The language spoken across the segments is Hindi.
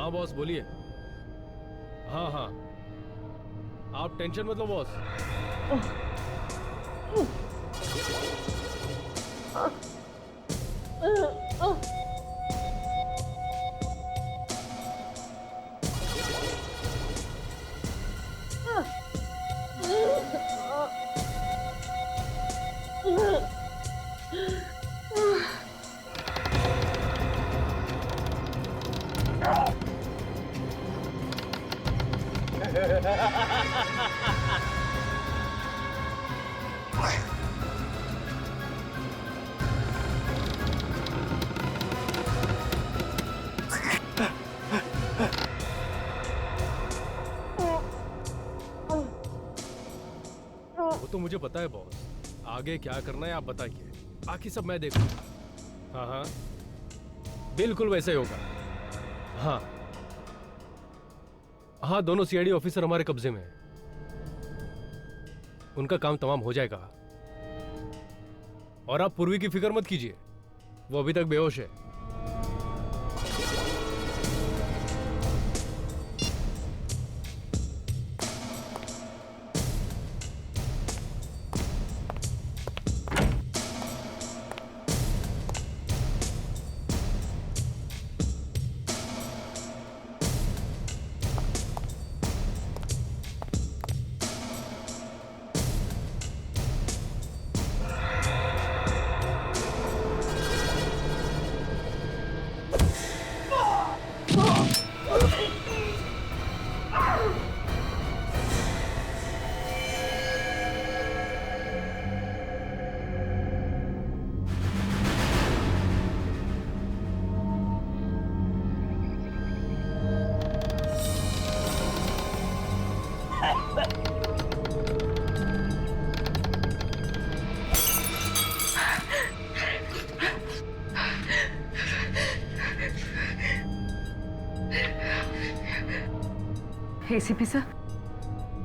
हाँ बॉस बोलिए। हाँ हाँ, आप टेंशन मत लो बॉस। वो तो मुझे पता है बॉस, आगे क्या करना है आप बताइए, बाकी सब मैं देखूंगा। हाँ हाँ, बिल्कुल वैसे ही होगा। हाँ हाँ, दोनों सीआईडी ऑफिसर हमारे कब्जे में हैं। उनका काम तमाम हो जाएगा। और आप पूर्वी की फिक्र मत कीजिए, वो अभी तक बेहोश है।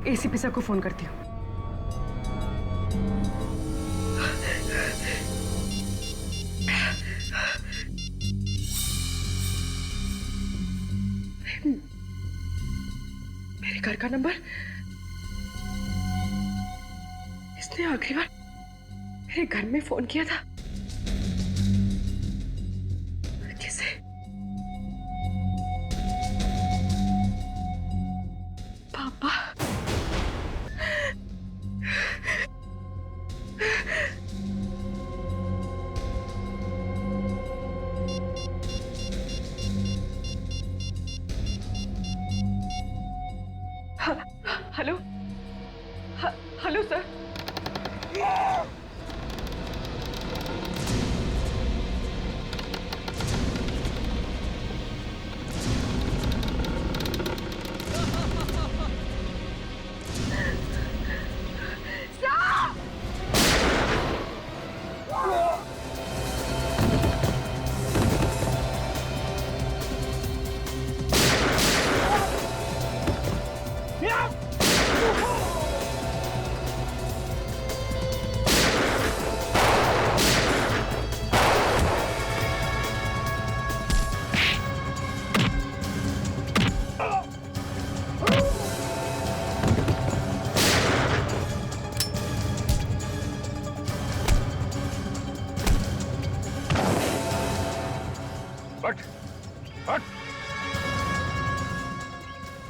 एसीपी सर को फोन करती हूँ। मेरे घर का नंबर, इसने आखिरी बार मेरे घर में फोन किया था किसे? पापा। Hello hello sir.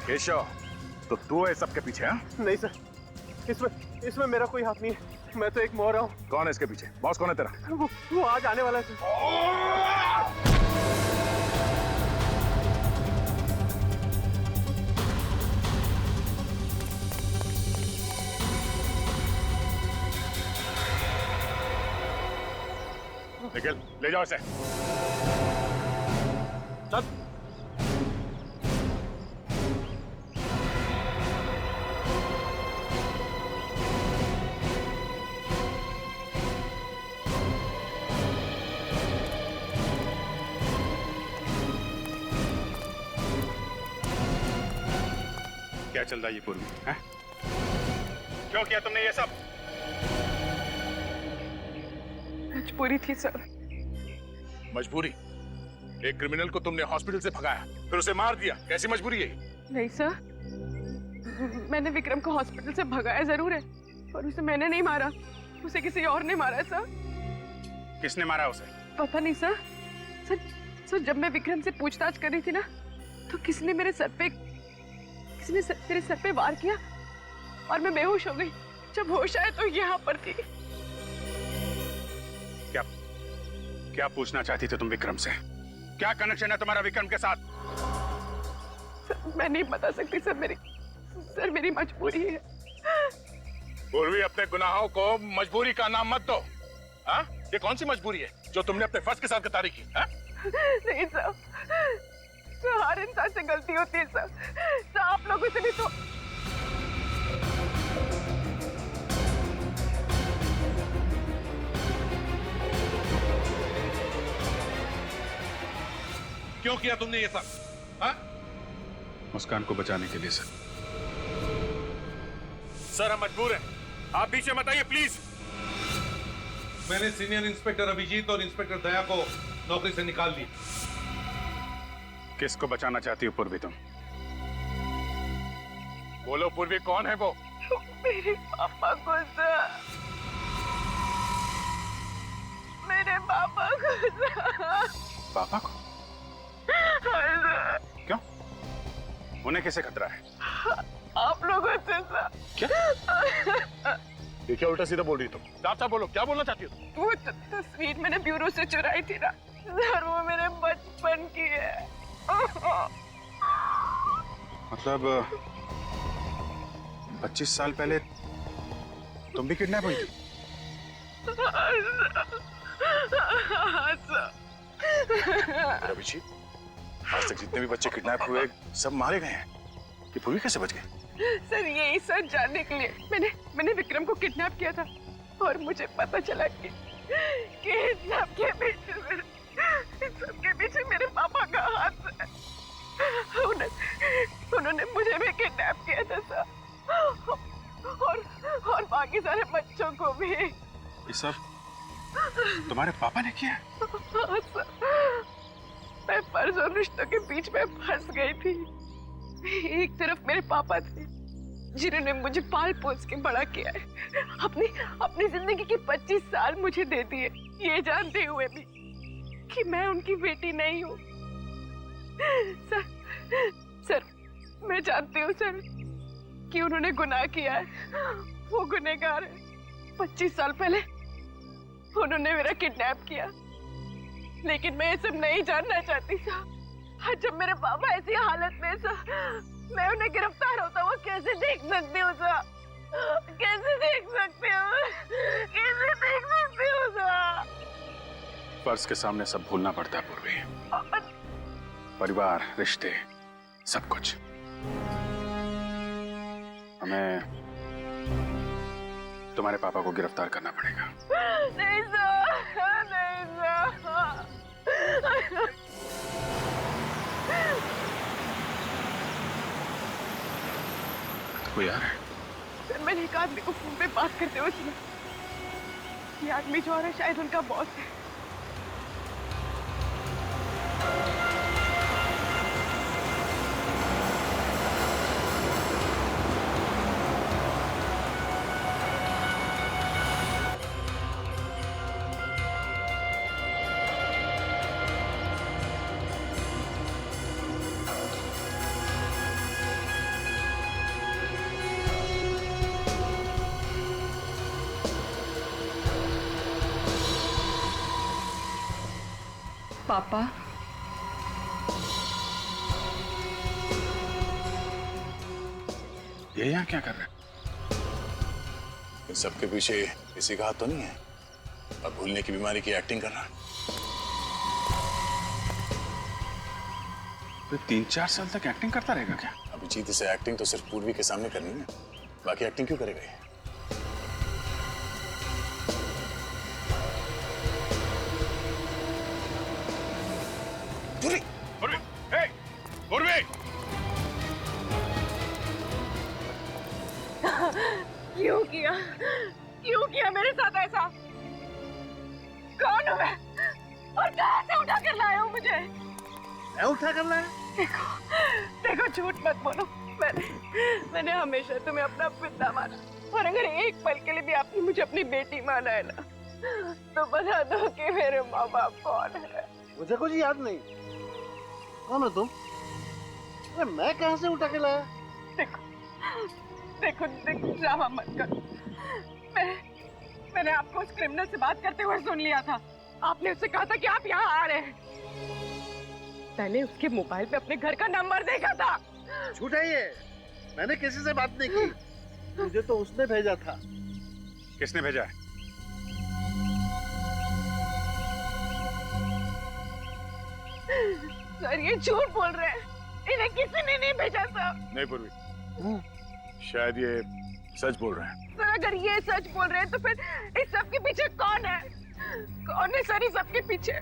केशव, तो तू है सबके पीछे? हाँ? नहीं सर, इसमें मेरा कोई हाथ नहीं है। मैं तो एक मोहरा हूँ। कौन है इसके पीछे? बॉस कौन है तेरा? वो आज आने वाला है सर। निखिल, ले जाओ इसे। चल। क्या चल रहा है ये पूर्वी? हैं? क्यों किया तुमने ये सब? मजबूरी थी सर। मजबूरी? एक क्रिमिनल को तुमने हॉस्पिटल से भगाया, फिर उसे मार दिया। कैसी मजबूरी है? नहीं सर, मैंने विक्रम को हॉस्पिटल से भगाया जरूर है, पर उसे मैंने नहीं मारा, उसे किसी और ने मारा है सर। किसने मारा उसे? पता नहीं सर। सर जब मैं विक्रम से पूछताछ कर रही थी ना, तो किसने मेरे सर पे वार किया और मैं बेहोश हो गई। जब होश आया तो यहाँ पर थी। क्या पूछना चाहती थी तुम विक्रम से? क्या कनेक्शन है तुम्हारा विक्रम के साथ? सर मैं नहीं बता सकती सर, मेरी मजबूरी है। पूर्वी, अपने गुनाहों को मजबूरी का नाम मत दो। हाँ, ये कौन सी मजबूरी है जो तुमने अपने फर्ज के साथ गद्दारी की? हाँ? नहीं सर, हर इंसान से गलती होती है सर, आप लोगों से भी तो। क्यों किया तुमने ये सब? हाँ? मुस्कान को बचाने के लिए सर। सर हम मजबूर हैं, आप पीछे मत आइए प्लीज। मैंने सीनियर इंस्पेक्टर अभिजीत और इंस्पेक्टर दया को नौकरी से निकाल दिया। किसको बचाना चाहती हो पूर्वी तुम? बोलो पूर्वी, कौन है वो? मेरे पापा को सर, मेरे पापा को सर। पापा को? क्यों? उन्हें कैसे खतरा है? आप लोगों से सर। क्या? ये क्या उल्टा सीधा बोल रही तुम? साफ साफ बोलो, क्या बोलना चाहती हो? वो तस्वीर मैंने ब्यूरो से चुराई थी ना सर, वो मेरे बचपन की है। मतलब 25 साल पहले तुम भी किडनैप हुई थी? अभिजीत, आज तक जितने भी बच्चे किडनैप हुए सब मारे गए हैं, ये पूरी कैसे बच गए? सर यही सच जानने के लिए मैंने विक्रम को किडनैप किया था, और मुझे पता चला कि इन सबके पीछे मेरे पापा का हाथ है। उन्होंने मुझे भी किडनैप किया था सर, और बाकी सारे बच्चों को भी। ये सब तुम्हारे पापा ने किया? हाँ सर, मैं फर्ज और रिश्तों के बीच में फंस गई थी। एक तरफ मेरे पापा थे जिन्होंने मुझे पाल पोस के बड़ा किया है, अपनी जिंदगी के 25 साल मुझे दे दिए, ये जानते हुए भी कि मैं उनकी बेटी नहीं हूँ। सर मैं जानती हूँ सर कि उन्होंने गुनाह किया है, वो गुनहगार है। 25 साल पहले उन्होंने मेरा किडनैप किया, लेकिन मैं ये सब नहीं जानना चाहती सर। जब मेरे पापा ऐसी हालत में सर, मैं उन्हें गिरफ्तार होता हुआ कैसे देख सकती हूँ सर? कैसे देख सकती हूँ? कैसे देख सकती हूँ सर? फर्ज के सामने सब भूलना पड़ता है पूर्वी। परिवार, रिश्ते, सब कुछ। हमें तुम्हारे पापा को गिरफ्तार करना पड़ेगा। नहीं सर, नहीं सर। कोई आ रहा है? सर मैंने एक आदमी को फोन पे बात करते हुए सुना। ये आदमी जो आ रहा है शायद उनका बॉस है। पापा, ये यहाँ क्या कर रहे हैं? इन सबके पीछे किसी का हाथ तो नहीं है? अब भूलने की बीमारी की एक्टिंग कर रहा है। तो 3-4 साल तक एक्टिंग करता रहेगा क्या? अभिजीत, इसे एक्टिंग तो सिर्फ पूर्वी के सामने करनी है, बाकी एक्टिंग क्यों करेगा ये? पूर्वी! पूर्वी! हे! पूर्वी! क्यों किया मेरे साथ ऐसा? कौन हूँ मैं और कहाँ से उठा कर लाए हो मुझे? है उठा कर लाया? देखो झूठ मत बोलो। मैंने हमेशा तुम्हें अपना पिता माना, और अगर एक पल के लिए भी आपने मुझे अपनी बेटी माना है ना, तो बता दो कि मेरे माँ बाप कौन है। मुझे कुछ याद नहीं। कौन हो तुम? अरे मैं कहाँ से उठा के लाया? देखो देखो देखो, ड्रामा मत करो। मैंने आपको उस क्रिमिनल से बात करते हुए सुन लिया था। आपने उससे कहा था कि आप यहाँ आ रहे हैं। मैंने उसके मोबाइल पे अपने घर का नंबर देखा था। झूठ है ये। मैंने किसी से बात नहीं की। मुझे तो उसने भेजा था। किसने भेजा है? सर ये झूठ बोल रहे हैं, इन्हें किसी ने नहीं भेजा था। नहीं पूर्वी, शायद ये सच बोल रहे हैं। सर अगर ये सच बोल रहे हैं तो फिर इस सब के पीछे कौन है? कौन है सर इस सब के पीछे?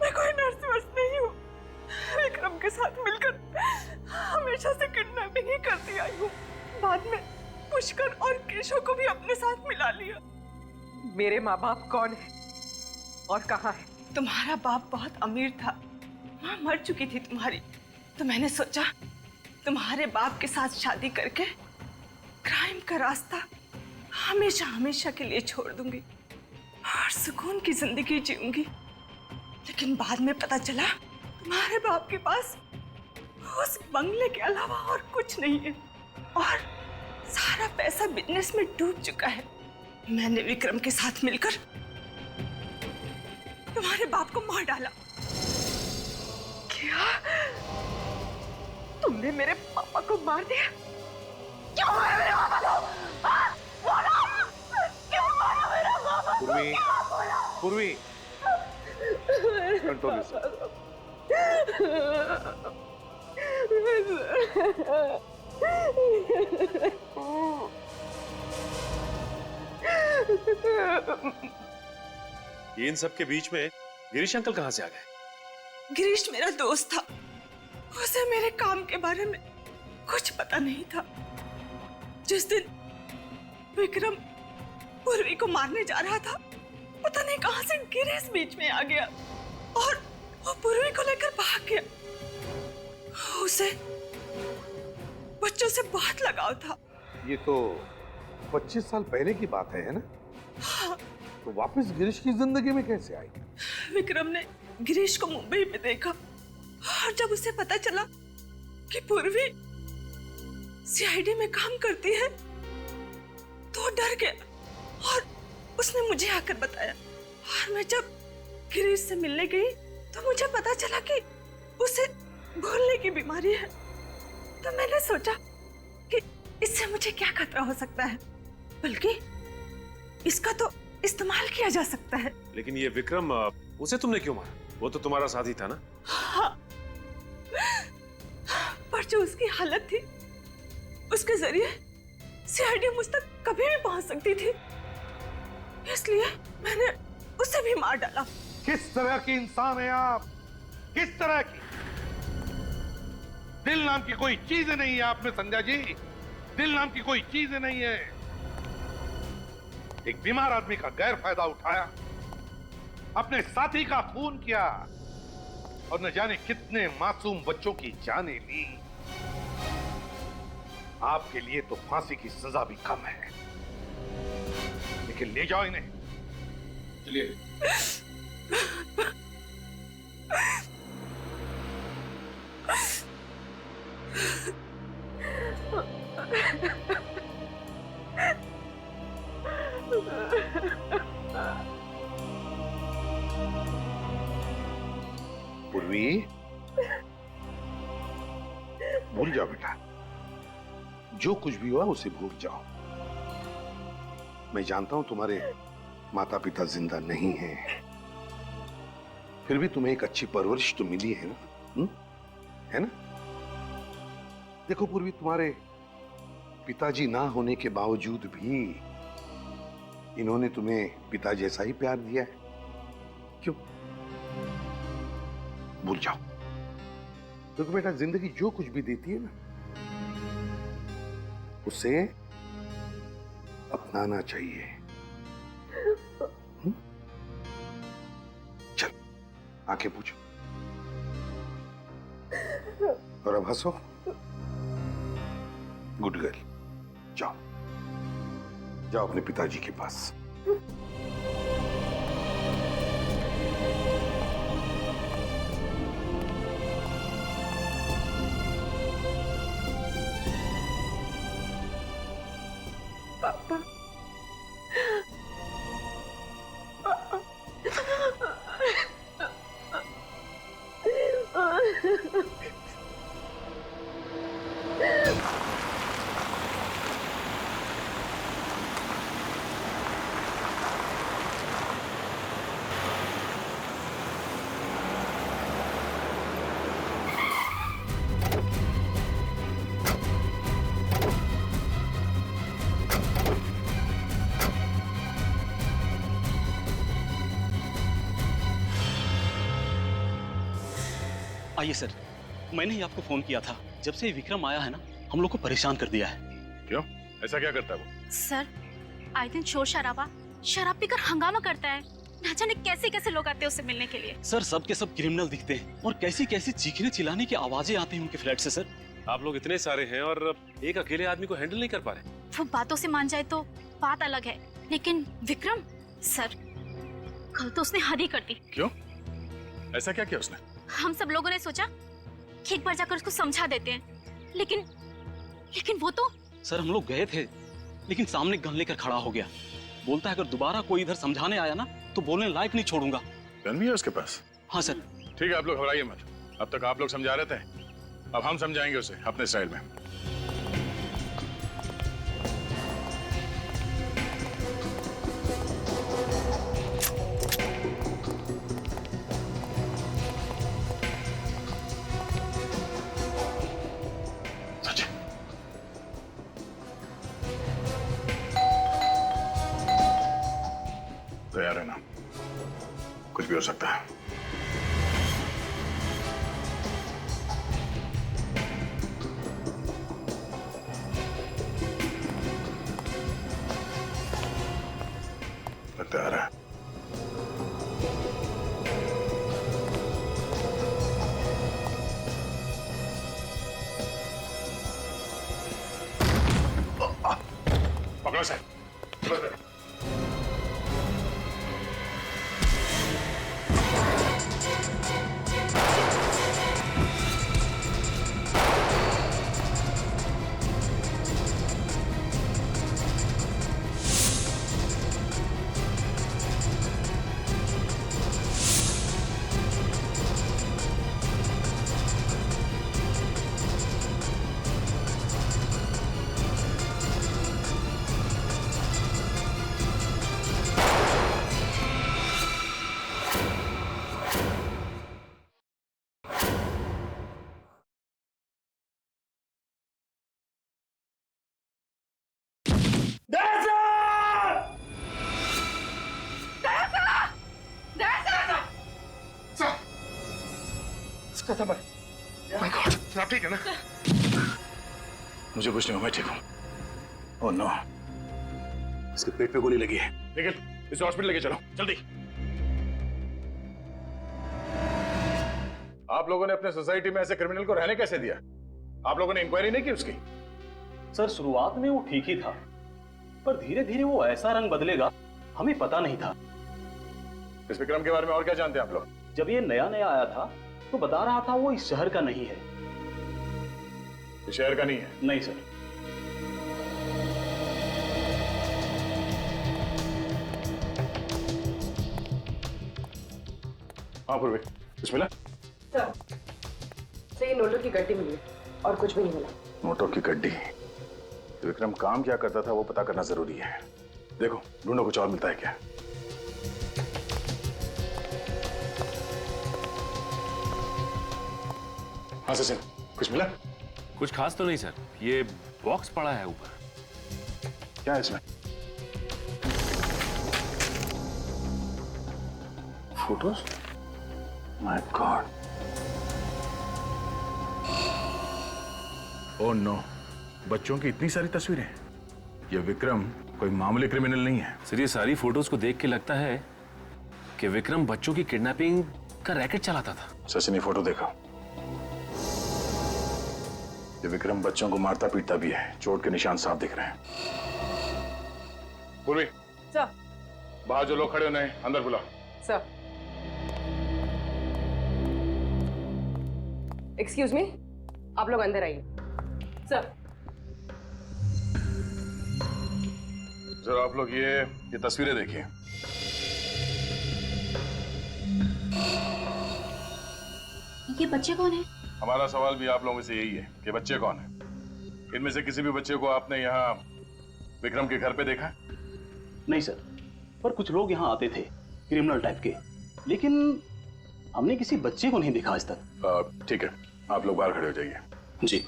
मैं कोई नर्स वर्स नहीं हूँ। विक्रम के साथ मिलकर हमेशा से किडनैपिंग ही करती आई हूँ। बाद में पुष्कर और केशव को भी अपने साथ मिला लिया। मेरे माँ बाप कौन है और कहाँ है? तुम्हारा बाप बहुत अमीर था, माँ मर चुकी थी तुम्हारी, तो मैंने सोचा तुम्हारे बाप के साथ शादी करके क्राइम का रास्ता हमेशा हमेशा के लिए छोड़ दूंगी और सुकून की जिंदगी जीऊंगी। लेकिन बाद में पता चला तुम्हारे बाप के पास उस बंगले के अलावा और कुछ नहीं है और सारा पैसा बिजनेस में डूब चुका है। मैंने विक्रम के साथ मिलकर तुम्हारे बाप को मार डाला। क्या तुमने मेरे पापा को मार दिया? क्यों मारा मेरे पापा को? बोलो, क्यों मारा मेरे पापा को? पूर्वी, कंट्रोल ये इन सब के बीच में गिरीश अंकल कहाँ से आ गए? गिरीश मेरा दोस्त था, उसे मेरे काम के बारे में कुछ पता नहीं था। जिस दिन विक्रम पूर्वी को मारने जा रहा था, पता नहीं कहां से गिरीश बीच में आ गया और वो पूर्वी को लेकर भाग गया। उसे बच्चों से बहुत लगाव था। ये तो 25 साल पहले की बात है ना? हाँ। तो वापस गिरीश की जिंदगी में कैसे आई? विक्रम ने गिरीश को मुंबई में देखा और जब उसे पता चला कि पूर्वी सीआईडी में काम करती है, तो डर गया और उसने मुझे आकर बताया। और मैं जब गिरीश से मिलने गई तो मुझे पता चला कि उसे भूलने की बीमारी है। तो मैंने सोचा कि इससे मुझे क्या खतरा हो सकता है, बल्कि इसका तो इस्तेमाल किया जा सकता है। लेकिन ये विक्रम, उसे तुमने क्यों मारा? वो तो तुम्हारा साथी था ना? हाँ। पर जो उसकी हालत थी, उसके जरिए सीआईडी मुझ तक कभी भी पहुंच सकती थी, इसलिए मैंने उसे भी मार डाला। किस तरह की इंसान है आप? किस तरह की? दिल नाम की कोई चीज नहीं है आप में संध्या जी। दिल नाम की कोई चीज नहीं है। एक बीमार आदमी का गैर फायदा उठाया, अपने साथी का खून किया और न जाने कितने मासूम बच्चों की जानें ली। आपके लिए तो फांसी की सजा भी कम है, लेकिन ले जाओ इन्हें। चलिए। पूर्वी, भूल जाओ बेटा, जो कुछ भी हुआ उसे भूल जाओ। मैं जानता हूं तुम्हारे माता पिता जिंदा नहीं हैं, फिर भी तुम्हें एक अच्छी परवरिश तो मिली है ना, है ना? देखो पूर्वी, तुम्हारे पिताजी ना होने के बावजूद भी इन्होंने तुम्हें पिता जैसा ही प्यार दिया है। क्यों? भूल जाओ। देखो बेटा, जिंदगी जो कुछ भी देती है ना, उसे अपनाना चाहिए। चल, आंखें पूछो और अब हंसो। गुड गर्ल, जाओ जाओ अपने पिताजी के पास। पापा, आइए सर, मैंने ही आपको फोन किया था। जब से विक्रम आया है ना, हम लोग को परेशान कर दिया है। क्यों? ऐसा क्या करता है वो? सर, आए दिन शोर शराबा, शराब पीकर हंगामा करता है। ना जाने कैसे कैसे लोग आते हैं उससे मिलने के लिए। सर, सब के सब क्रिमिनल दिखते हैं और कैसी कैसी चीखने चिल्लाने की आवाजें आती हैं उनके फ्लैट से। सर, आप लोग इतने सारे हैं और एक अकेले आदमी को हैंडल नहीं कर पा रहे। वो बातों से मान जाए तो बात अलग है, लेकिन विक्रम सर, कल तो उसने हद ही कर दी। क्यों? ऐसा क्या किया उसने? हम सब लोगों ने सोचा कि एक बार जाकर उसको समझा देते हैं, लेकिन वो तो। सर, हम लोग गए थे, लेकिन सामने गन लेकर खड़ा हो गया। बोलता है अगर दोबारा कोई इधर समझाने आया ना तो बोलने लायक नहीं छोड़ूंगा। गन भी है उसके पास? हाँ सर। ठीक है, आप लोग घबराइए मत। अब तक आप लोग समझा रहे थे, अब हम समझाएंगे उसे अपने स्टाइल में। तैयार है ना? कुछ भी हो सकता है। लगता आ रहा है। पकड़ो सर, पकड़ो सर। आप ठीक है ना? मुझे कुछ नहीं हुआ, मैं ठीक हूँ। ओह नो, इसके पेट पे गोली लगी है। निखिल, इसे हॉस्पिटल लेके चलो जल्दी। आप लोगों ने अपने सोसाइटी में ऐसे क्रिमिनल को रहने कैसे दिया? आप लोगों ने इंक्वायरी नहीं की उसकी? सर, शुरुआत में वो ठीक ही था, पर धीरे धीरे वो ऐसा रंग बदलेगा हमें पता नहीं था। इस विक्रम के बारे में और क्या जानते हैं आप लोग? जब ये नया नया आया था तो बता रहा था वो इस शहर का नहीं है। इस शहर का नहीं है? नहीं सर। हाँ पूर्वी, कुछ मिला? सर, ये नोटों की गड्डी मिली और कुछ भी नहीं मिला। नोटों की गड्डी? विक्रम काम क्या करता था वो पता करना जरूरी है। देखो ढूंढो कुछ और मिलता है क्या। हाँ सचिन, कुछ मिला? कुछ खास तो नहीं सर, ये बॉक्स पड़ा है ऊपर। क्या है इसमें? Photos? My god. Oh no, बच्चों की इतनी सारी तस्वीरें। ये विक्रम कोई मामूली क्रिमिनल नहीं है। सर ये सारी फोटोज को देख के लगता है कि विक्रम बच्चों की किडनैपिंग का रैकेट चलाता था। सचिन, ये फोटो देखो। ये विक्रम बच्चों को मारता पीटता भी है, चोट के निशान साफ दिख रहे हैं। पूर्वी सर। बाहर जो लोग खड़े होने अंदर बुला। सर। एक्सक्यूज मी, आप लोग अंदर आइए। सर। जरा आप लोग ये तस्वीरें देखिए। ये बच्चे कौन है? हमारा सवाल भी आप लोगों से यही है कि बच्चे कौन हैं? इनमें से किसी भी बच्चे को आपने यहाँ विक्रम के घर पे देखा? नहीं सर, पर कुछ लोग यहाँ आते थे क्रिमिनल टाइप के, लेकिन हमने किसी बच्चे को नहीं देखा आज तक। ठीक है, आप लोग बाहर खड़े हो जाइए। जी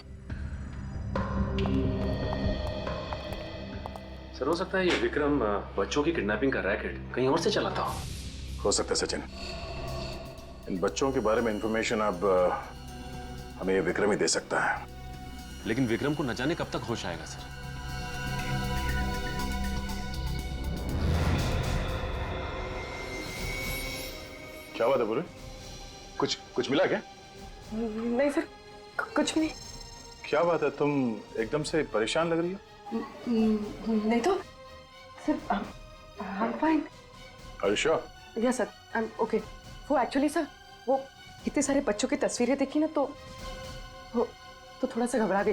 सर, हो सकता है ये विक्रम बच्चों की किडनैपिंग का रैकेट कहीं और से चलाता हो सकता है सचिन। इन बच्चों के बारे में इंफॉर्मेशन अब हमें ये विक्रम ही दे सकता है। लेकिन विक्रम को न जाने कब तक होश आएगा सर। क्या बात है बुरे? कुछ मिला क्या? नहीं सर, कुछ भी नहीं। क्या बात है, तुम एकदम से परेशान लग रही हो? नहीं तो sir, I'm fine. Are you sure? Yes sir, I'm okay. वो एक्चुअली सर, वो इतने सारे बच्चों की तस्वीरें देखी ना तो थोड़ा सा घबरा गई।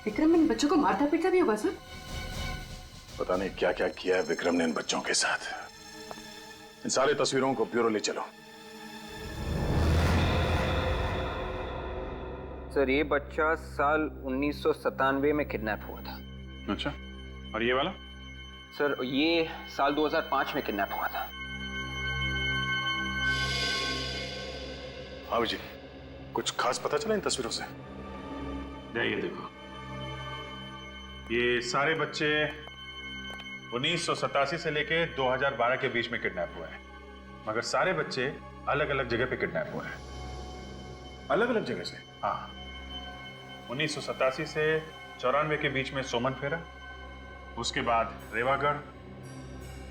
विक्रम इन बच्चों को मारता पीटता भी होगा सर? पता नहीं क्या क्या किया है विक्रम ने इन बच्चों के साथ। इन सारी तस्वीरों को ब्यूरो ले चलो। सर ये बच्चा साल 1997 में किडनैप हुआ था। अच्छा, और ये वाला? सर ये साल 2005 में किडनैप हुआ था। हाँ जी, कुछ खास पता चला इन तस्वीरों से? ये देखो, ये सारे बच्चे 1987 से लेके 2012 के बीच में किडनैप हुए हैं, मगर सारे बच्चे अलग अलग जगह पे किडनैप हुए हैं। अलग अलग जगह से? हाँ, 1987 से 94 के बीच में सोमन फेरा, उसके बाद रेवागढ़,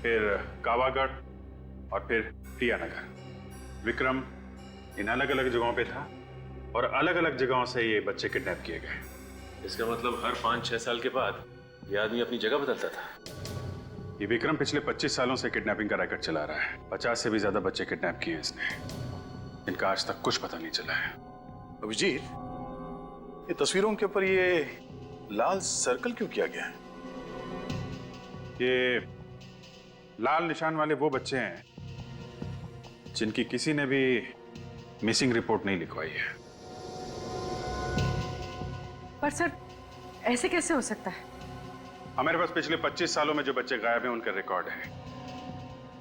फिर कावागढ़ और फिर टियानगर। विक्रम इन अलग अलग जगहों पे था और अलग अलग जगहों से ये बच्चे किडनैप किए गए। इसका मतलब हर 5-6 साल के बाद ये आदमी अपनी जगह बदलता था। ये विक्रम पिछले 25 सालों से किडनैपिंग का रैकेट चला रहा है। 50 से भी ज्यादा बच्चे किडनैप किए हैं इसने। इनका आज तक कुछ पता नहीं चला है। अभिजीत, ये तस्वीरों के ऊपर ये लाल सर्कल क्यों किया गया है? ये लाल निशान वाले वो बच्चे हैं जिनकी किसी ने भी मिसिंग रिपोर्ट नहीं लिखवाई है। पर सर ऐसे कैसे हो सकता है? हमारे पास पिछले 25 सालों में जो बच्चे गायब हैं उनका रिकॉर्ड है,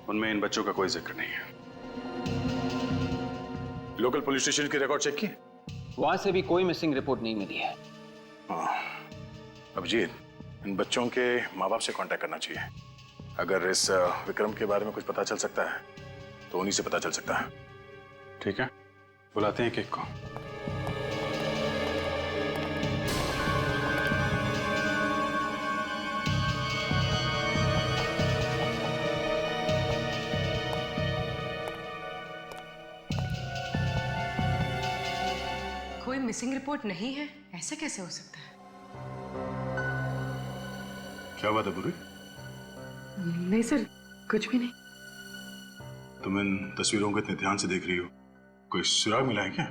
उनमें इन बच्चों का कोई जिक्र नहीं है। लोकल पुलिस स्टेशन के रिकॉर्ड चेक किए? वहां से भी कोई मिसिंग रिपोर्ट नहीं मिली है। अभिजीत, इन बच्चों के माँ बाप से कांटेक्ट करना चाहिए। अगर इस विक्रम के बारे में कुछ पता चल सकता है तो उन्हीं से पता चल सकता है। ठीक है, बुलाते हैं केक को। कोई मिसिंग रिपोर्ट नहीं है, ऐसा कैसे हो सकता है? क्या बात है बुरी? नहीं सर, कुछ भी नहीं। तुम इन तस्वीरों को इतने ध्यान से देख रही हो, कोई सुराग मिला है क्या?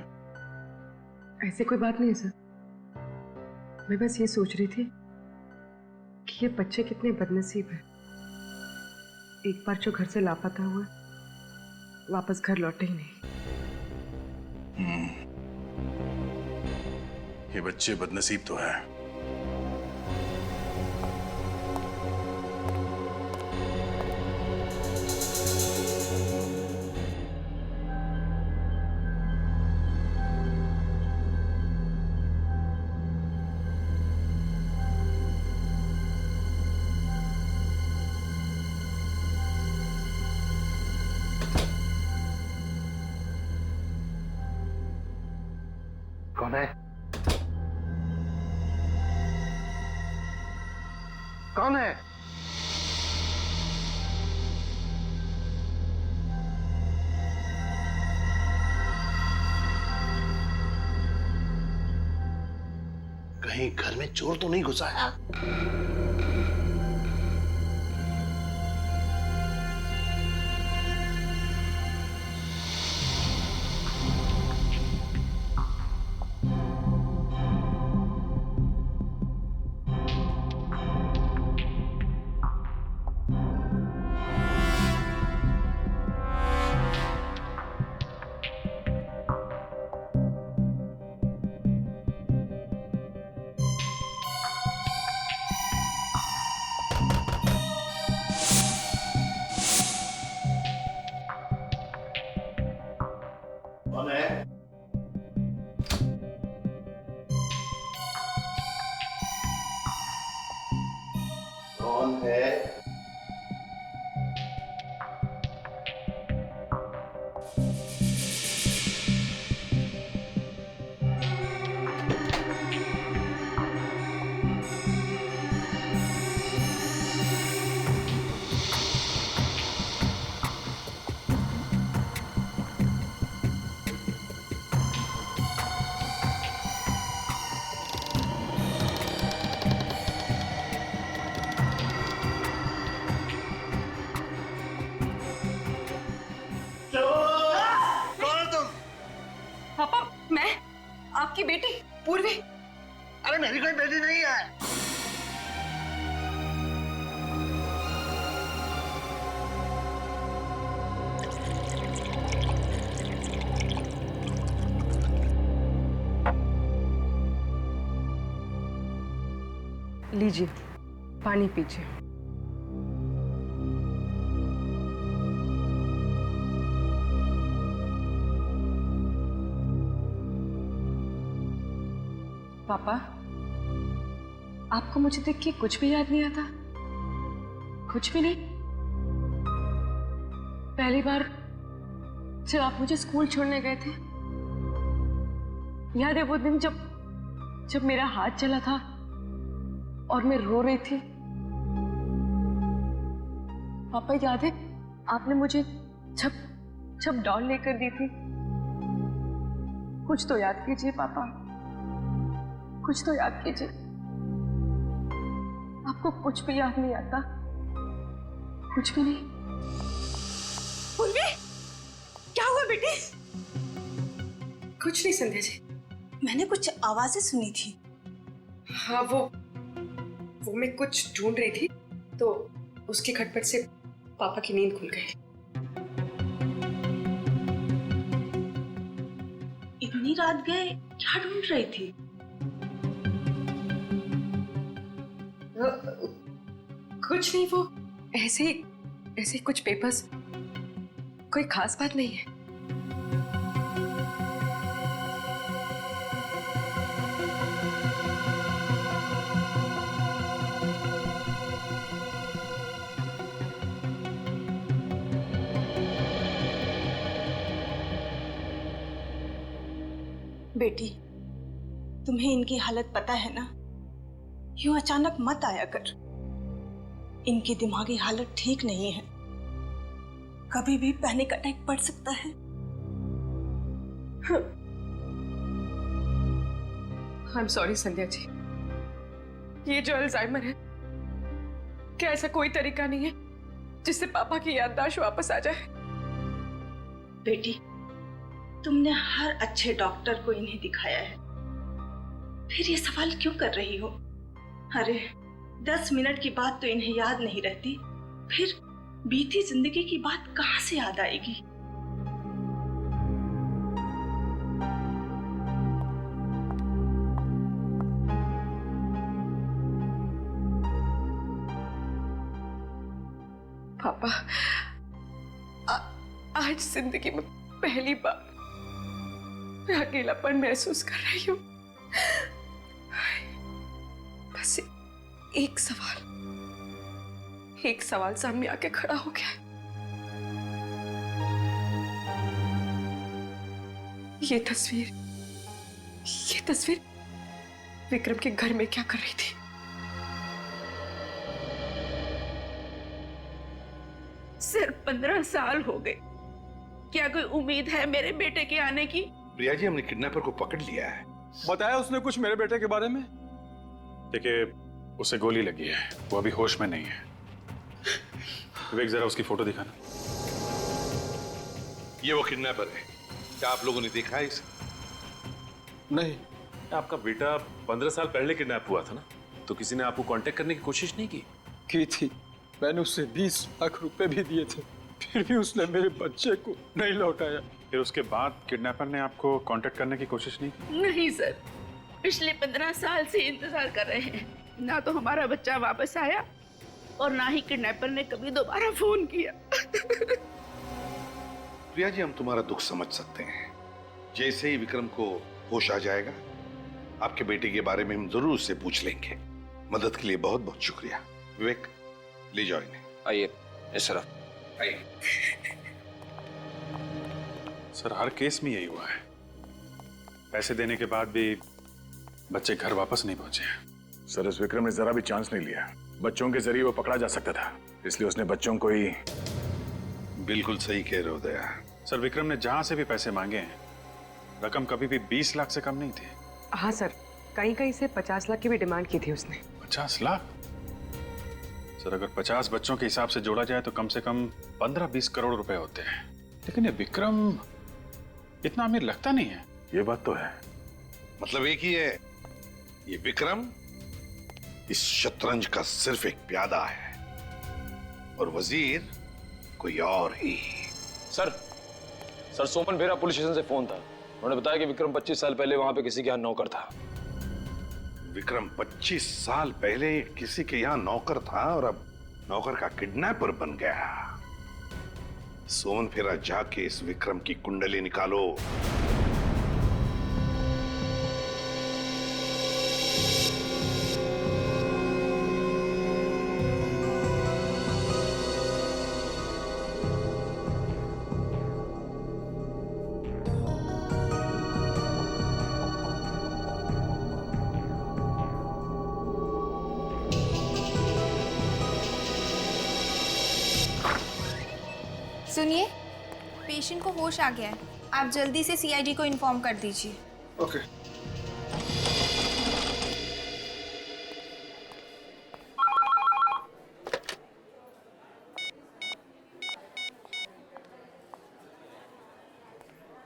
ऐसे कोई बात नहीं है सर। मैं बस ये सोच रही थी कि ये बच्चे कितने बदनसीब हैं। एक बार जो घर से लापता हुआ वापस घर लौटे ही नहीं। ये बच्चे बदनसीब तो है, कौन है? कहीं घर में चोर तो नहीं घुसाया? कौन है? कौन है? पापा, मैं आपकी बेटी पूर्वी। अरे मेरी कोई बेटी नहीं है। लीजिए, पानी पीजिए। पापा, आपको मुझे देख के कुछ भी याद नहीं आता? कुछ भी नहीं? पहली बार जब आप मुझे स्कूल छोड़ने गए थे, याद है वो दिन जब मेरा हाथ चला था और मैं रो रही थी? पापा, याद है आपने मुझे जब डॉल लेकर दी थी? कुछ तो याद कीजिए पापा, कुछ तो याद कीजिए। आपको कुछ भी याद नहीं आता? कुछ भी नहीं? पूर्वी, क्या हुआ बेटी? कुछ नहीं संध्या जी। मैंने कुछ आवाजें सुनी थी। हाँ, वो मैं कुछ ढूंढ रही थी तो उसके खटपट से पापा की नींद खुल गई। इतनी रात गए क्या ढूंढ रही थी? कुछ नहीं, वो ऐसे ही कुछ पेपर्स। कोई खास बात नहीं है। बेटी, तुम्हें इनकी हालत पता है ना? यूं अचानक मत आया कर। इनकी दिमागी हालत ठीक नहीं है, कभी भी पैनिक अटैक पड़ सकता है। I am sorry Sandhya ji. ये जो अल्जाइमर है, क्या ऐसा कोई तरीका नहीं है जिससे पापा की याददाश्त वापस आ जाए? बेटी, तुमने हर अच्छे डॉक्टर को इन्हें दिखाया है, फिर ये सवाल क्यों कर रही हो? अरे 10 मिनट की बात तो इन्हें याद नहीं रहती, फिर बीती जिंदगी की बात कहां से याद आएगी? पापा, आज जिंदगी में पहली बार मैं अकेलापन महसूस कर रही हूँ। बस एक सवाल सामने आके खड़ा हो गया। ये तस्वीर विक्रम के घर में क्या कर रही थी? सर 15 साल हो गए। क्या कोई उम्मीद है मेरे बेटे के आने की? प्रिया जी, हमने किडनैपर को पकड़ लिया है। बताया उसने कुछ मेरे बेटे के बारे में? देखिए, उसे गोली लगी है, वो अभी होश में नहीं है। विवेक, जरा उसकी फोटो दिखाना। ये वो किडनैपर है। क्या आप लोगों ने देखा है इसे? नहीं। आपका बेटा 15 साल पहले किडनैप हुआ था ना, तो किसी ने आपको कांटेक्ट करने की कोशिश नहीं की थी। मैंने उससे 20 लाख रुपए भी दिए थे, फिर भी उसने मेरे बच्चे को नहीं लौटाया। फिर उसके बाद किडनैपर ने आपको कांटेक्ट करने की कोशिश नहीं की? नहीं सर, पिछले 15 साल से इंतजार कर रहे हैं। ना तो हमारा बच्चा वापस आया और ना ही किडनैपर ने कभी दोबारा फोन किया। प्रिया जी, हम तुम्हारा दुख समझ सकते हैं। जैसे ही विक्रम को होश आ जाएगा, आपके बेटे के बारे में हम जरूर उससे पूछ लेंगे। मदद के लिए बहुत बहुत शुक्रिया। विवेक, ले जाओ इन्हें। आइए इस तरफ आइए। सर, हर केस में यही हुआ है। पैसे देने के बाद भी बच्चे घर वापस नहीं पहुंचे। सर, इस विक्रम ने जरा भी चांस नहीं लिया। बच्चों के जरिए वो पकड़ा जा सकता था, इसलिए उसने बच्चों को ही। बिल्कुल सही कह रहे हो दया। सर, विक्रम ने जहां से भी पैसे मांगे हैं, रकम कभी भी 20 लाख से कम नहीं थी। हाँ सर, कहीं से 50 लाख की भी डिमांड की थी उसने। 50 लाख? सर, अगर 50 बच्चों के हिसाब से जोड़ा जाए तो कम से कम 15-20 करोड़ रुपए होते हैं। लेकिन ये विक्रम इतना अमीर लगता नहीं है। ये बात तो है। मतलब एक ही है, ये विक्रम इस शतरंज का सिर्फ एक प्यादा है और वजीर कोई और ही। सर, सोमन फेरा पुलिस स्टेशन से फोन था। उन्होंने बताया कि विक्रम 25 साल पहले वहां पे किसी के यहाँ नौकर था। विक्रम 25 साल पहले किसी के यहाँ नौकर था और अब नौकर का किडनैपर बन गया। सोमन फेरा जाके इस विक्रम की कुंडली निकालो। सुनिए, पेशेंट को होश आ गया है। आप जल्दी से सीआईडी को इन्फॉर्म कर दीजिए। ओके।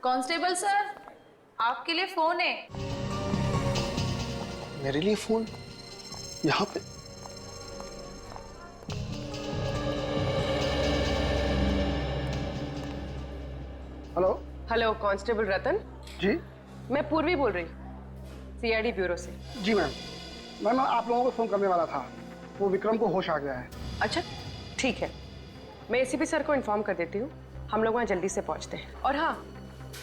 कांस्टेबल सर, आपके लिए फोन है। मेरे लिए फोन? यहाँ पे? हेलो हेलो, कांस्टेबल रतन जी। मैं पूर्वी बोल रही, सीआईडी ब्यूरो से। जी मैम, मैं आप लोगों को फोन करने वाला था। वो विक्रम को होश आ गया है। अच्छा ठीक है, मैं एसीपी सर को इन्फॉर्म कर देती हूँ। हम लोग वहाँ जल्दी से पहुँचते हैं। और हाँ,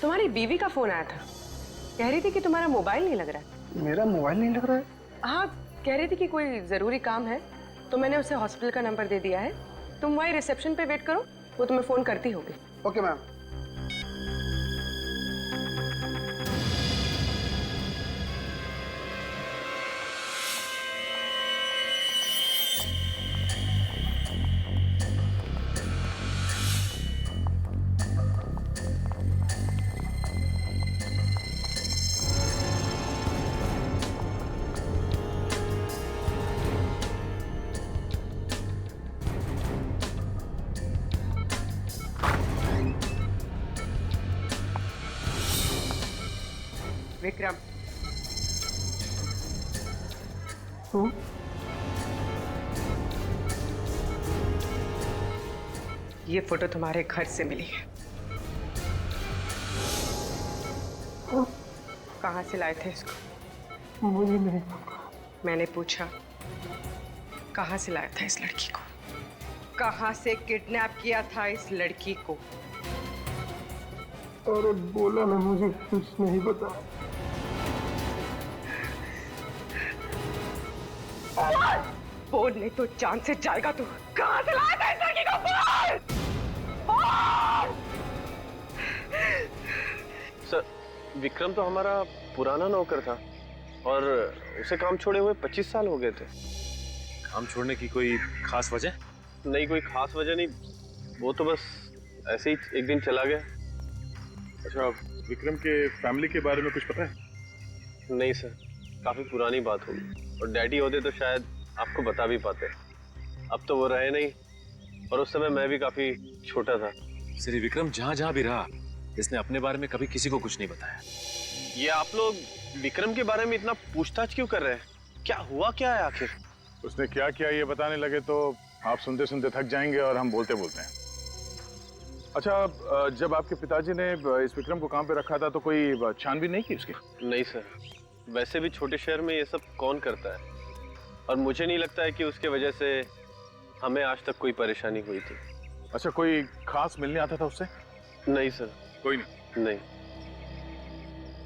तुम्हारी बीवी का फोन आया था, कह रही थी कि तुम्हारा मोबाइल नहीं लग रहा है। मेरा मोबाइल नहीं लग रहा है? हाँ, कह रही थी कि कोई जरूरी काम है, तो मैंने उसे हॉस्पिटल का नंबर दे दिया है। तुम वहीं रिसेप्शन पे वेट करो, वो तुम्हें फोन करती होगी। Okay ma'am. विक्रम, ये फोटो तुम्हारे घर से मिली है। कहाँ से लाए थे इसको? मुझे नहीं। मैंने पूछा, कहाँ से लाया था इस लड़की को? कहाँ से किडनैप किया था इस लड़की को? अरे बोला ना, मुझे कुछ नहीं पता। बोल नहीं तो जान से जाएगा तू। कहाँ से लाया था इस लड़की को? बोल! सर, विक्रम तो हमारा पुराना नौकर था और उसे काम छोड़े हुए 25 साल हो गए थे। काम छोड़ने की कोई खास वजह? नहीं, कोई खास वजह नहीं, वो तो बस ऐसे ही एक दिन चला गया। अच्छा, विक्रम के फैमिली के बारे में कुछ पता है? नहीं सर, काफी पुरानी बात होगी, और डैडी होते तो शायद आपको बता भी पाते। अब तो वो रहे नहीं, और उस समय मैं भी काफी छोटा था। श्री विक्रम जहाँ जहाँ भी रहा, इसने अपने बारे में कभी किसी को कुछ नहीं बताया। ये आप लोग विक्रम के बारे में इतना पूछताछ क्यों कर रहे हैं? क्या हुआ क्या है आखिर? उसने क्या किया ये बताने लगे तो आप सुनते सुनते थक जाएंगे और हम बोलते बोलते हैं। अच्छा, जब आपके पिताजी ने इस विक्रम को काम पे रखा था तो कोई छानबीन नहीं की उसकी? नहीं सर, वैसे भी छोटे शहर में ये सब कौन करता है, और मुझे नहीं लगता है कि उसके वजह से हमें आज तक कोई परेशानी हुई थी। अच्छा, कोई खास मिलने आता था उससे? नहीं सर। कोई नहीं? नहीं।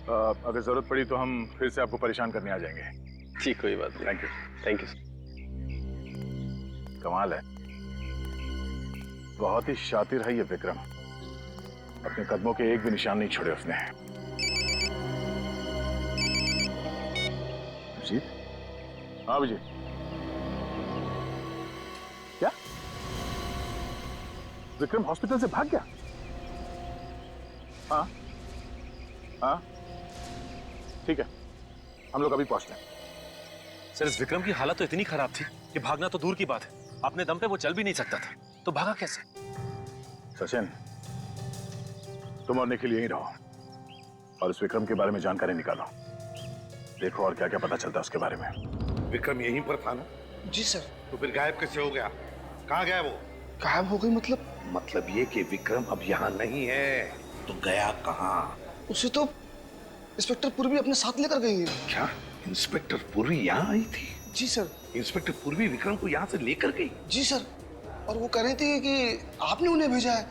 अगर जरूरत पड़ी तो हम फिर से आपको परेशान करने आ जाएंगे। जी कोई बात नहीं। Thank you. Thank you. कमाल है, बहुत ही शातिर है ये विक्रम। अपने कदमों के एक भी निशान नहीं छोड़े उसने। अभिजीत? हाँ अभिजीत, क्या विक्रम हॉस्पिटल से भाग गया? हाँ हाँ ठीक है, हम लोग अभी पहुंचते हैं। सर, इस विक्रम की हालत तो इतनी खराब थी कि भागना तो दूर की बात है, अपने दम पे वो चल भी नहीं सकता था, तो भागा कैसे? सचिन, तुम और निखिल यहीं रहो और इस विक्रम के बारे में जानकारी निकालो। देखो और क्या क्या पता चलता है उसके बारे में। विक्रम यहीं पर था ना? जी सर। तो फिर गायब कैसे हो गया? कहाँ गया वो? गायब हो गई मतलब? मतलब ये कि विक्रम अब यहाँ नहीं है, तो गया कहाँ? उसे तो इंस्पेक्टर पूर्वी अपने साथ लेकर गई है। क्या इंस्पेक्टर पूर्वी यहाँ आई थी? जी सर। इंस्पेक्टर पूर्वी विक्रम को यहाँ से लेकर गई? जी सर, और वो कह रही थी कि आपने उन्हें भेजा है।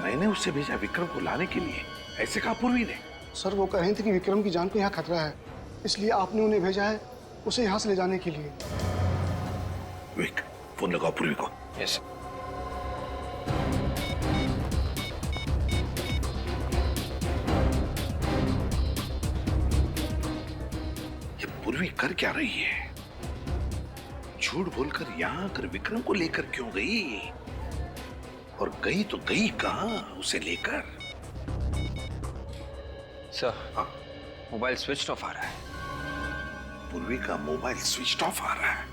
मैंने उससे भेजा विक्रम को लाने के लिए, ऐसे कहा पूर्वी ने? सर वो कह रही थी कि विक्रम की जान को यहाँ खतरा है, इसलिए आपने उन्हें भेजा है उसे यहाँ से ले जाने के लिए। विक, फोन लगाओ पूर्वी को। यस। ये पूर्वी कर क्या रही है? झूठ बोलकर यहाँ आकर विक्रम को लेकर क्यों गई? और गई तो गई कहाँ उसे लेकर? सर, हाँ, मोबाइल स्विच ऑफ आ रहा है। पूर्वी का मोबाइल स्विच ऑफ आ रहा है?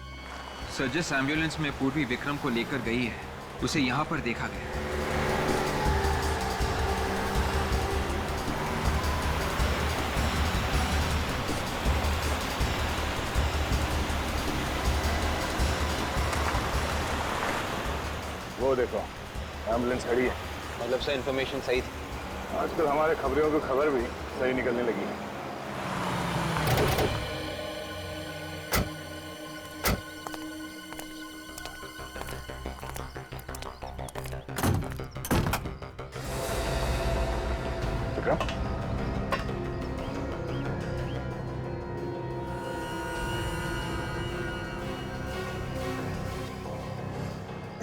सर, जिस एम्बुलेंस में पूर्वी विक्रम को लेकर गई है उसे यहाँ पर देखा गया। वो देखो, एम्बुलेंस खड़ी है। मतलब सर इन्फॉर्मेशन सही थी? आजकल हमारे खबरों की खबर भी सही निकलने लगी है। Vikram,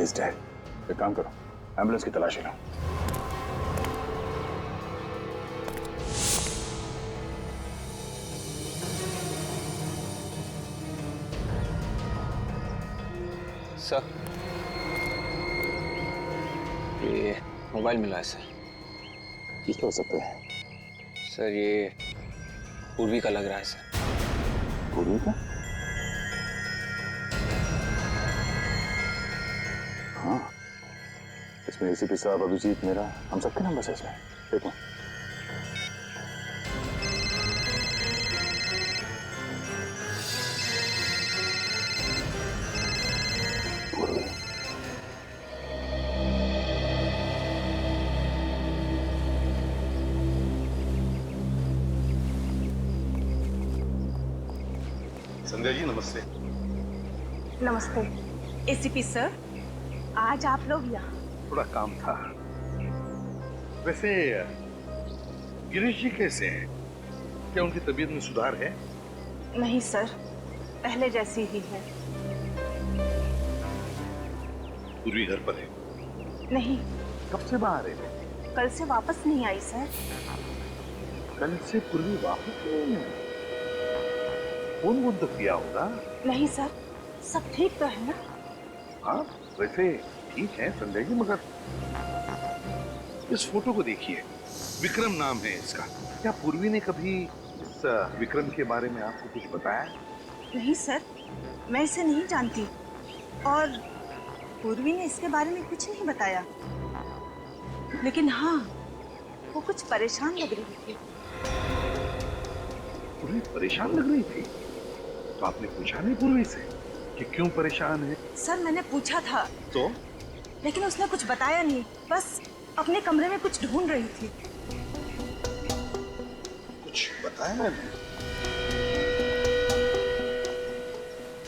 is dead. एक काम करो, एम्बुलेंस की तलाशी लो। सर, ये मोबाइल मिला है सर। किसका हो सकता है? सर ये पूर्वी का लग रहा है सर। पूर्वी का? हाँ, इसमें एसीपी साहब, अभिजीत, मेरा, हम सबके नंबर है इसमें। देखो संध्या जी, नमस्ते। नमस्ते। एसीपी सर, आज आप लोग यहाँ? थोड़ा काम था। वैसे गिरीश जी कैसे हैं? क्या उनकी तबीयत में सुधार है? नहीं सर, पहले जैसी ही है। पूर्वी घर पर है? नहीं। कब से बाहर है? कल से वापस नहीं आई सर। कल से पूर्वी वापस नहीं आई? फोन तो किया होगा? नहीं सर, सब ठीक तो है ना? हाँ, वैसे ठीक है संजय जी, मगर इस फोटो को देखिए, विक्रम नाम है इसका। क्या पूर्वी ने कभी इस विक्रम के बारे में आपको कुछ बताया? नहीं सर, मैं इसे नहीं जानती और पूर्वी ने इसके बारे में कुछ नहीं बताया। लेकिन हाँ, वो कुछ परेशान लग रही थी। पूर्वी परेशान लग रही थी? तो आपने पूछा नहीं पूर्वी से कि क्यों परेशान है? सर मैंने पूछा था तो? लेकिन उसने कुछ बताया नहीं, बस अपने कमरे में कुछ ढूंढ रही थी। कुछ बताया नहीं?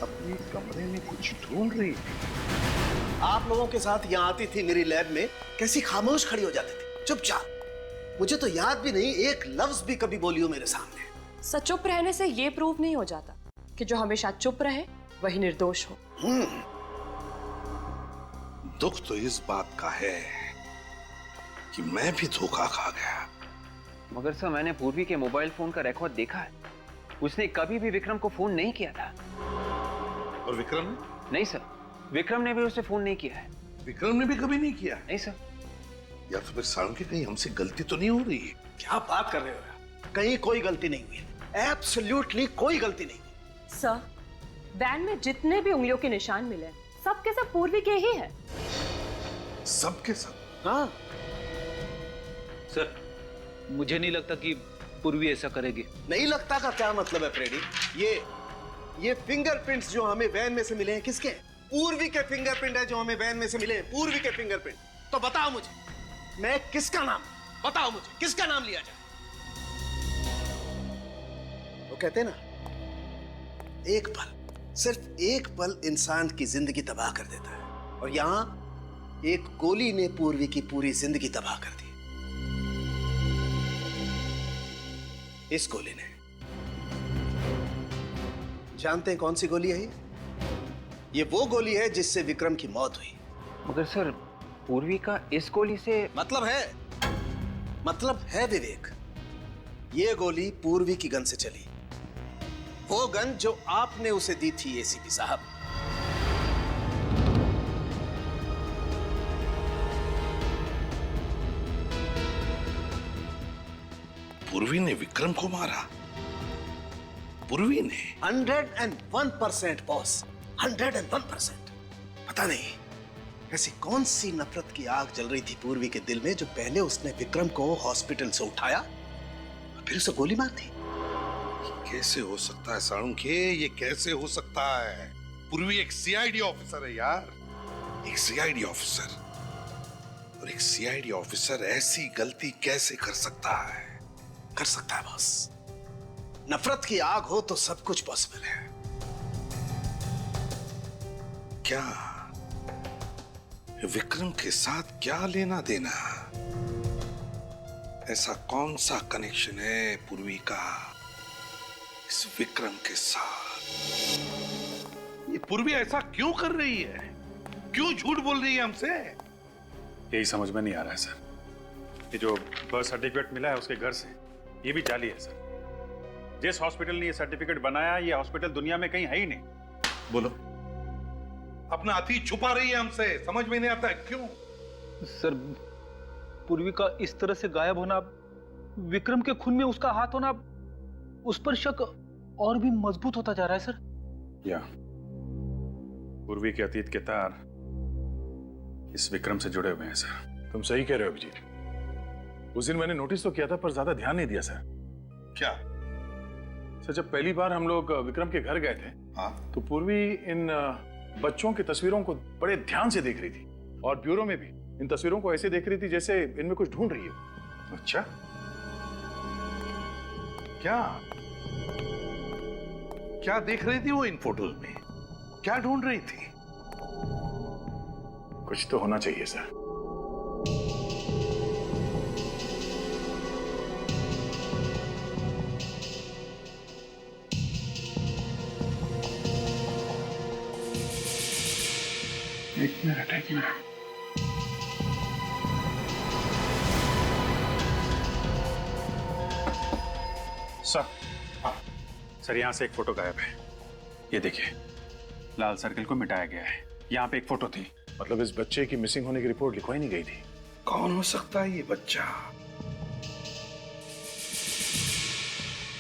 अपने कमरे में कुछ ढूंढ रही थी? आप लोगों के साथ यहाँ आती थी मेरी लैब में, कैसी खामोश खड़ी हो जाती थी, चुपचाप। मुझे तो याद भी नहीं एक लफ्ज भी कभी बोली हो मेरे सामने। सच चुप रहने से ये प्रूव नहीं हो जाता कि जो हमेशा चुप रहे वही निर्दोष हो। दुख तो इस बात का है कि मैं भी धोखा खा गया। मगर सर मैंने पूर्वी के मोबाइल फोन का रिकॉर्ड देखा है, उसने कभी भी विक्रम को फोन नहीं किया था। और विक्रम ने? नहीं सर, विक्रम ने भी उसे फोन नहीं किया है। विक्रम ने भी कभी नहीं किया? नहीं सर। या तो फिर साळुंखे कहीं हमसे गलती तो नहीं हो रही है? क्या बात कर रहे हो यार? कहीं कोई गलती नहीं हुई, एब्सोल्युटली कोई गलती नहीं हुई। सर, वैन में जितने भी उंगलियों के निशान मिले सब के सब पूर्वी के ही है। सब के सब? हाँ सर, मुझे नहीं लगता कि पूर्वी ऐसा करेगी। नहीं लगता का क्या मतलब है फ्रेडी? ये फिंगरप्रिंट्स जो हमें वैन में से मिले हैं किसके? पूर्वी के फिंगरप्रिंट है जो हमें वैन में से मिले हैं, पूर्वी के फिंगरप्रिंट। तो बताओ मुझे, मैं किसका नाम, बताओ मुझे किसका नाम लिया जाए? वो कहते हैं ना, एक पल, सिर्फ एक पल इंसान की जिंदगी तबाह कर देता है, और यहां एक गोली ने पूर्वी की पूरी जिंदगी तबाह कर दी। इस गोली ने, जानते हैं कौन सी गोली है ये वो गोली है जिससे विक्रम की मौत हुई। मगर सर, पूर्वी का इस गोली से मतलब है विवेक, ये गोली पूर्वी की गन से चली, वो गन जो आपने उसे दी थी एसीपी साहब। पूर्वी ने विक्रम को मारा? पूर्वी ने? 101% बॉस, 101%। पता नहीं ऐसी कौन सी नफरत की आग जल रही थी पूर्वी के दिल में जो पहले उसने विक्रम को हॉस्पिटल से उठाया और फिर उसे गोली मार दी। कैसे हो सकता है साळुंखे, ये कैसे हो सकता है? पूर्वी एक सीआईडी ऑफिसर है यार, एक सीआईडी ऑफिसर, और एक सीआईडी ऑफिसर ऐसी गलती कैसे कर सकता है? कर सकता है बॉस, नफरत की आग हो तो सब कुछ पॉसिबल है। क्या विक्रम के साथ क्या लेना देना? ऐसा कौन सा कनेक्शन है पूर्वी का इस विक्रम के साथ? ये पूर्वी ऐसा क्यों कर रही है? क्यों झूठ बोल रही है हमसे? यही समझ में नहीं आ रहा है सर। ये जो बर्थ सर्टिफिकेट मिला है उसके घर से, ये भी जाली है सर। जिस हॉस्पिटल ने ये सर्टिफिकेट बनाया, ये हॉस्पिटल दुनिया में कहीं है ही नहीं। बोलो, अपना अतीत छुपा रही है हमसे, समझ में नहीं आता है क्यों? सर, पूर्वी का इस तरह से गायब होना, विक्रम के खून में उसका हाथ होना, उस पर शक और भी मजबूत होता जा रहा है सर। या पूर्वी के अतीत के तार इस विक्रम से जुड़े हुए हैं सर। तुम सही कह रहे हो अभिजीत। उस दिन मैंने नोटिस तो किया था पर ज्यादा ध्यान नहीं दिया सर। क्या सर, जब पहली बार हम लोग विक्रम के घर गए थे, हाँ, तो पूर्वी इन बच्चों की तस्वीरों को बड़े ध्यान से देख रही थी, और ब्यूरो में भी इन तस्वीरों को ऐसे देख रही थी जैसे इनमें कुछ ढूंढ रही है। अच्छा, क्या देख रही थी वो इन फोटोज में? क्या ढूंढ रही थी? कुछ तो होना चाहिए सर। एक मिनट। सर, यहाँ से एक फोटो गायब है। ये देखिए, लाल सर्कल को मिटाया गया है। यहाँ पे एक फोटो थी, मतलब इस बच्चे की मिसिंग होने की रिपोर्ट लिखवाई नहीं गई थी? कौन हो सकता है ये बच्चा?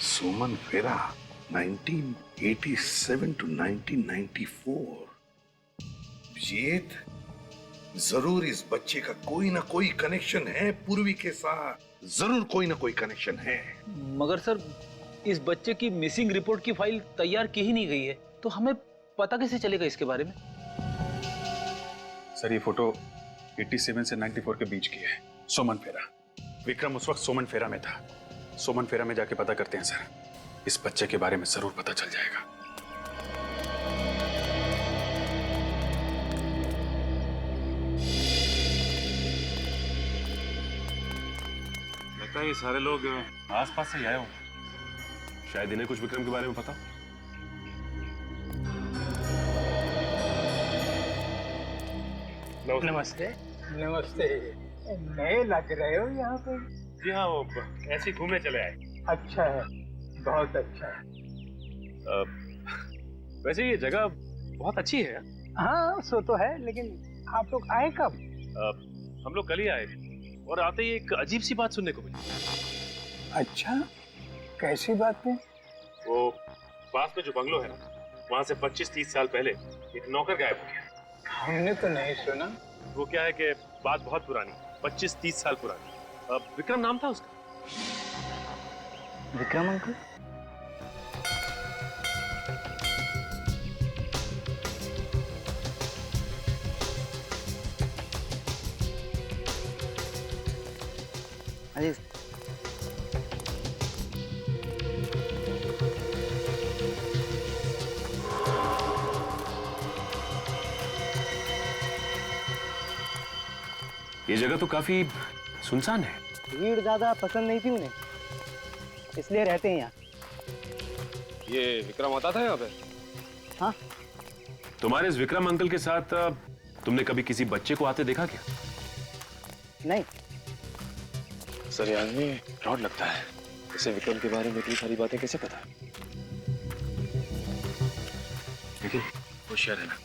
सुमन फेरा, 1987 to 1994। जीत, जरूर इस बच्चे का कोई ना कोई कनेक्शन है पूर्वी के साथ, जरूर कोई ना कोई कनेक्शन है। मगर सर, इस बच्चे की मिसिंग रिपोर्ट की फाइल तैयार की ही नहीं गई है, तो हमें पता कैसे चलेगा इसके बारे में? सर, ये फोटो 87 से 94 के बीच की है। सोमन फेरा, विक्रम उस वक्त सोमन फेरा में था। सोमन फेरा में जाके पता करते हैं सर, इस बच्चे के बारे में जरूर पता चल जाएगा। लगता है ये सारे लोग आसपास से ही आए होंगे, शायद इन्हें कुछ विक्रम के बारे में पता। नमस्ते। नमस्ते। नए लग रहे हो यहाँ पे? जी हाँ, वो ऐसे ही घूमने चले आए। अच्छा है, बहुत अच्छा है। वैसे ये जगह बहुत अच्छी है। हाँ, सो तो है, लेकिन आप लोग आए कब? हम लोग कल ही आए और आते ही एक अजीब सी बात सुनने को मिली। अच्छा, कैसी बात है? वो पास में जो बंगलो है ना, वहाँ से 25-30 साल पहले एक नौकर गायब हो गया। हमने तो नहीं सुना। वो क्या है कि बात बहुत पुरानी, 25-30 साल पुरानी। विक्रम नाम था उसका। विक्रम अंकल? अरे ये जगह तो काफी सुनसान है। भीड़ ज्यादा पसंद नहीं थी उन्हें, इसलिए रहते हैं यहाँ। ये विक्रम आता था यहाँ पे? हाँ। तुम्हारे इस विक्रम अंकल के साथ तुमने कभी किसी बच्चे को आते देखा क्या? नहीं। सर, ये आदमी फ्रॉड लगता है। इसे विक्रम के बारे में इतनी सारी बातें कैसे पता? लेकिन होशियार है ना।